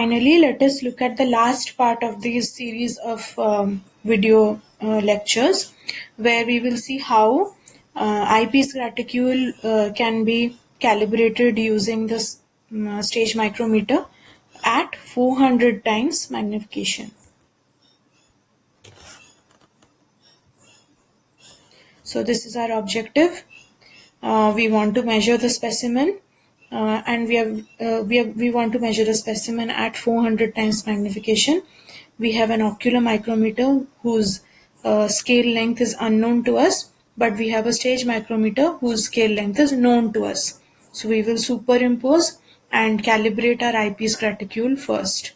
finally, let us look at the last part of this series of video lectures, where we will see how eyepiece graticule can be calibrated using this stage micrometer at 400 times magnification. So this is our objective. We want to measure the specimen, and we want to measure the specimen at 400 times magnification. We have an ocular micrometer whose scale length is unknown to us, but we have a stage micrometer whose scale length is known to us. So we will superimpose and calibrate our eyepiece graticule first.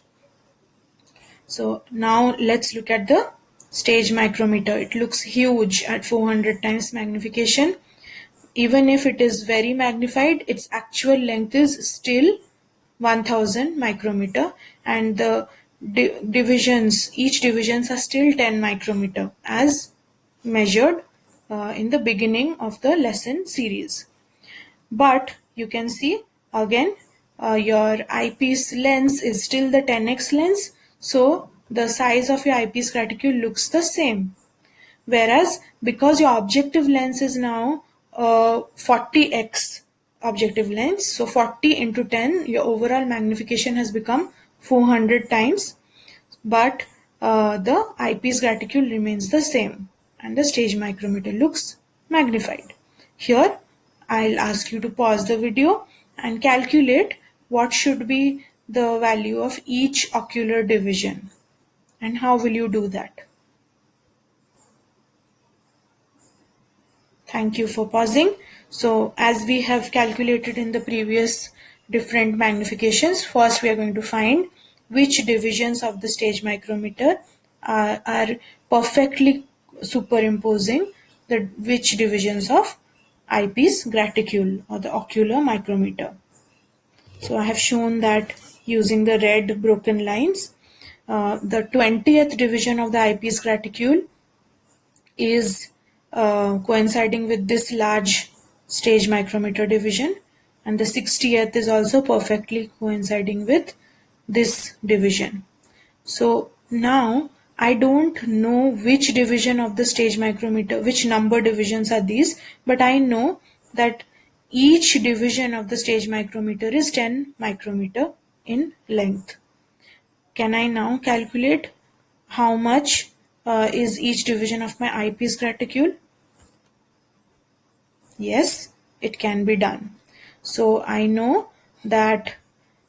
So now let's look at the stage micrometer. It looks huge at 400 times magnification. Even if it is very magnified, its actual length is still 1000 micrometer, and the each divisions are still 10 micrometer as measured in the beginning of the lesson series. But you can see again your eyepiece lens is still the 10x lens, so the size of your eyepiece graticule looks the same. Whereas because your objective lens is now 40x objective lens, so 40 into 10, your overall magnification has become 400 times, but the eyepiece graticule remains the same and the stage micrometer looks magnified. Here I'll ask you to pause the video and calculate what should be the value of each ocular division. And how will you do that? Thank you for pausing. So as we have calculated in the previous different magnifications, first we are going to find which divisions of the stage micrometer are perfectly superimposing which divisions of eyepiece graticule or the ocular micrometer. So I have shown that using the red broken lines, the 20th division of the eyepiece graticule is coinciding with this large stage micrometer division, and the 60th is also perfectly coinciding with this division. So now I don't know which division of the stage micrometer, which number divisions are these, but I know that each division of the stage micrometer is 10 micrometer in length. Can I now calculate how much is each division of my eyepiece graticule? Yes, it can be done. So I know that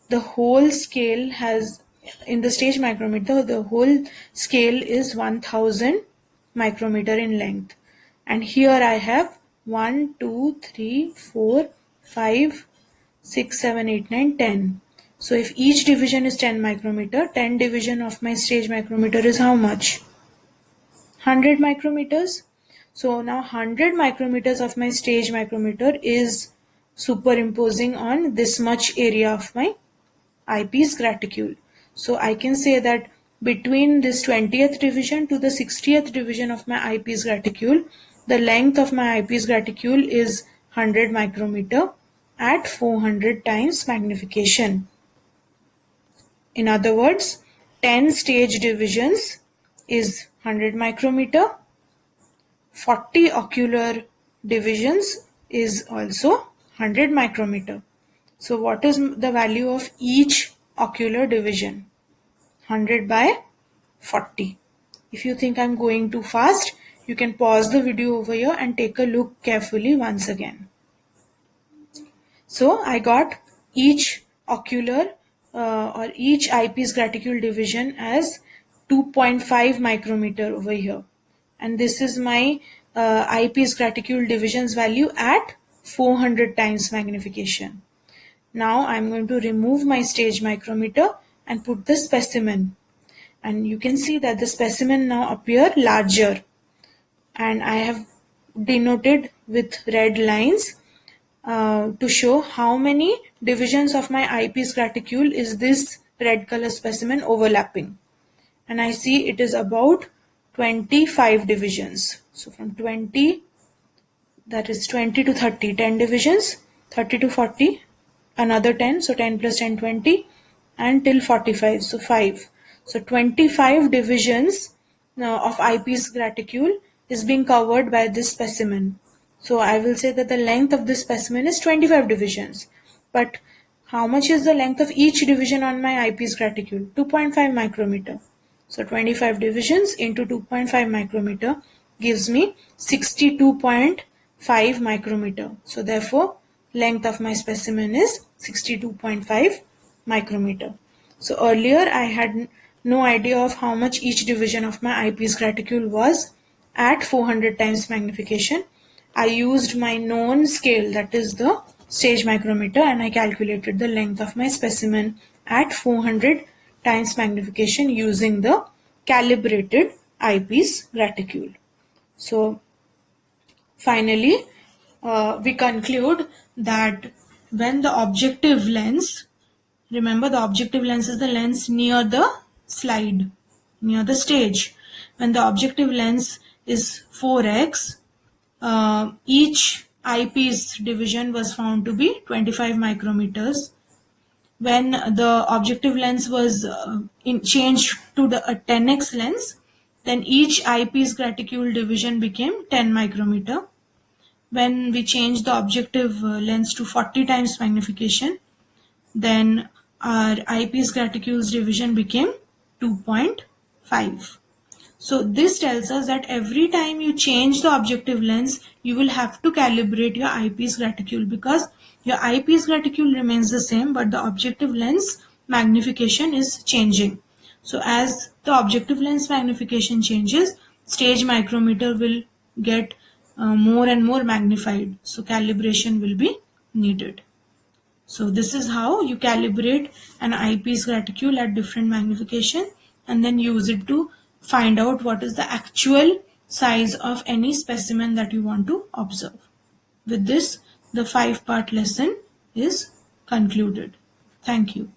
the whole scale has, in the stage micrometer, the whole scale is 1000 micrometer in length. And here I have 1, 2, 3, 4, 5, 6, 7, 8, 9, 10. So if each division is 10 micrometer, 10 division of my stage micrometer is how much? 100 micrometers. So now 100 micrometers of my stage micrometer is superimposing on this much area of my eyepiece graticule. So I can say that between this 20th division to the 60th division of my eyepiece graticule, the length of my eyepiece graticule is 100 micrometer at 400 times magnification. In other words, 10 stage divisions is 100 micrometer, 40 ocular divisions is also 100 micrometer. So what is the value of each ocular division? 100 by 40. If you think I'm going too fast, you can pause the video over here and take a look carefully once again. So I got each ocular or each eyepiece graticule division as 2.5 micrometer over here. And this is my eyepiece graticule divisions value at 400 times magnification. Now I'm going to remove my stage micrometer and put the specimen. And you can see that the specimen now appear larger. And I have denoted with red lines to show how many divisions of my eyepiece graticule is this red color specimen overlapping. And I see it is about 25 divisions. So from 20, that is 20 to 30, 10 divisions, 30 to 40, another 10, so 10 plus 10, 20, and till 45, so 5. So 25 divisions of eyepiece graticule is being covered by this specimen. So I will say that the length of this specimen is 25 divisions. But how much is the length of each division on my eyepiece graticule? 2.5 micrometer. So 25 divisions into 2.5 micrometer gives me 62.5 micrometer. So therefore, length of my specimen is 62.5 micrometer. So earlier I had no idea of how much each division of my eyepiece graticule was at 400 times magnification. I used my known scale, that is the stage micrometer, and I calculated the length of my specimen at 400 times magnification using the calibrated eyepiece graticule. So finally, we conclude that when the objective lens, remember the objective lens is the lens near the slide, near the stage. When the objective lens is 4x, each eyepiece division was found to be 25 micrometers. When the objective lens was changed to the 10x lens, then each eyepiece graticule division became 10 micrometer. When we changed the objective lens to 40 times magnification, then our eyepiece graticules division became 2.5. So this tells us that every time you change the objective lens, you will have to calibrate your eyepiece graticule, because your eyepiece graticule remains the same, but the objective lens magnification is changing. So as the objective lens magnification changes, stage micrometer will get more and more magnified. So calibration will be needed. So this is how you calibrate an eyepiece graticule at different magnification and then use it to find out what is the actual size of any specimen that you want to observe. With this, the 5-part lesson is concluded. Thank you.